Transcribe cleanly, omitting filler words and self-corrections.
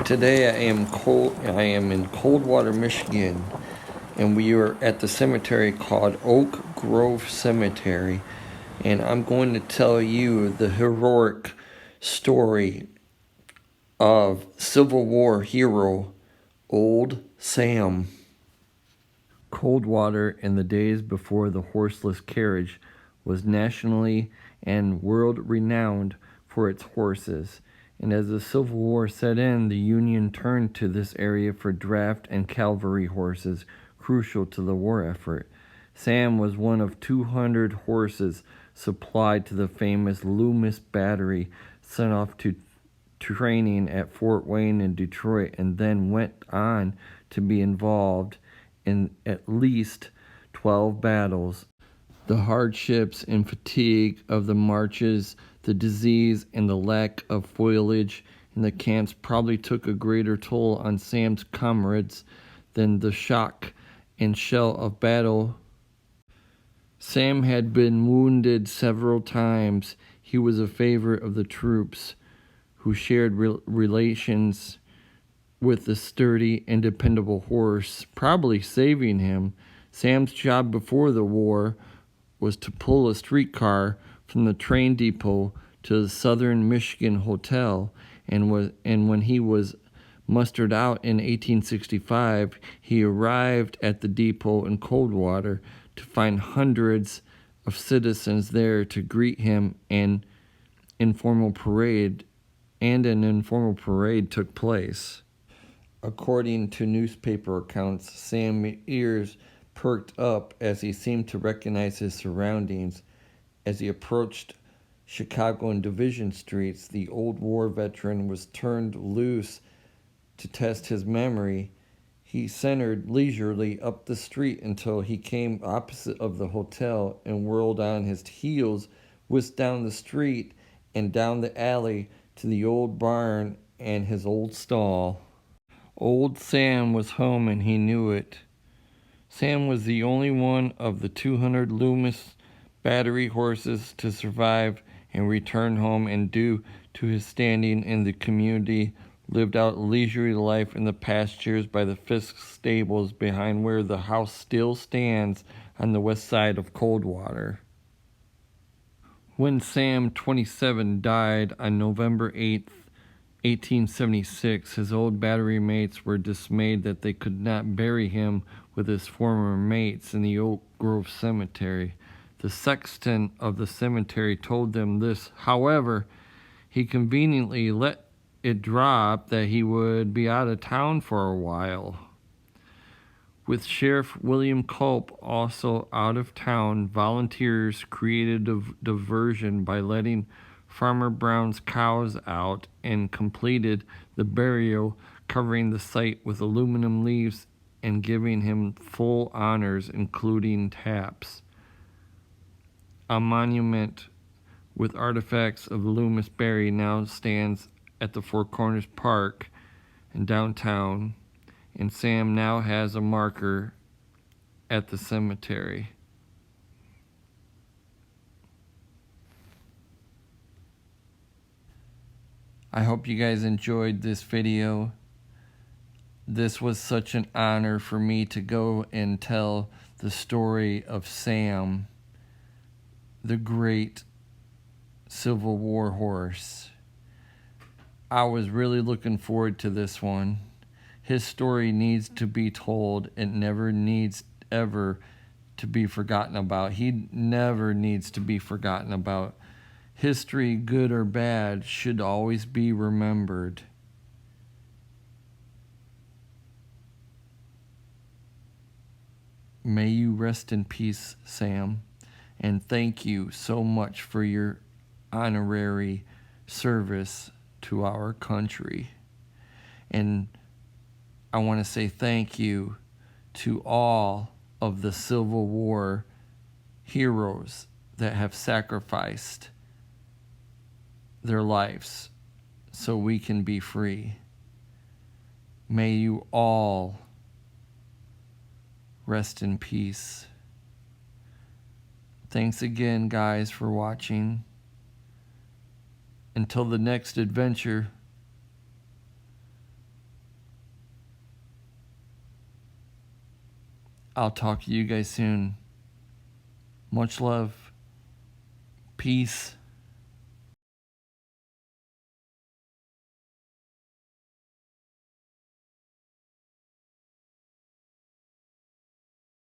Today I am in Coldwater, Michigan, and we are at the cemetery called Oak Grove Cemetery, and I'm going to tell you the heroic story of Civil War hero Old Sam. Coldwater, in the days before the horseless carriage, was nationally and world-renowned for its horses, and as the Civil War set in, the Union turned to this area for draft and cavalry horses crucial to the war effort. Sam was one of 200 horses supplied to the famous Loomis battery, sent off to training at Fort Wayne in Detroit, and then went on to be involved in at least 12 battles. The hardships and fatigue of the marches, the disease, and the lack of foliage in the camps probably took a greater toll on Sam's comrades than the shock and shell of battle. Sam had been wounded several times. He was a favorite of the troops, who shared relations with the sturdy and dependable horse, probably saving him. Sam's job before the war was to pull a streetcar from the train depot to the Southern Michigan Hotel, and when he was mustered out in 1865, he arrived at the depot in Coldwater to find hundreds of citizens there to greet him, and an informal parade took place. According to newspaper accounts, Sam's ears perked up as he seemed to recognize his surroundings. As he approached Chicago and Division Streets, the old war veteran was turned loose to test his memory. He centered leisurely up the street until he came opposite of the hotel and whirled on his heels, whisked down the street and down the alley to the old barn and his old stall. Old Sam was home, and he knew it. Sam was the only one of the 200 Loomis battery horses to survive and return home, and due to his standing in the community, lived out a leisurely life in the pastures by the Fisk Stables, behind where the house still stands on the west side of Coldwater. When Sam, 27, died on November 8th, 1876, his old battery mates were dismayed that they could not bury him with his former mates in the Oak Grove Cemetery. The sexton of the cemetery told them this. However, he conveniently let it drop that he would be out of town for a while. With Sheriff William Culp also out of town, volunteers created a diversion by letting Farmer Brown's cows out and completed the burial, covering the site with aluminum leaves and giving him full honors, including taps. A monument with artifacts of the Loomis Berry now stands at the Four Corners Park in downtown, and Sam now has a marker at the cemetery. I hope you guys enjoyed this video. This was such an honor for me to go and tell the story of Sam, the great Civil War horse. I was really looking forward to this one. His story needs to be told. It never needs ever to be forgotten about. He never needs to be forgotten about. History, good or bad, should always be remembered. May you rest in peace, Sam, and thank you so much for your honorary service to our country. And I want to say thank you to all of the Civil War heroes that have sacrificed their lives so we can be free. May you all rest in peace. Thanks again, guys, for watching. Until the next adventure, I'll talk to you guys soon. Much love. Peace.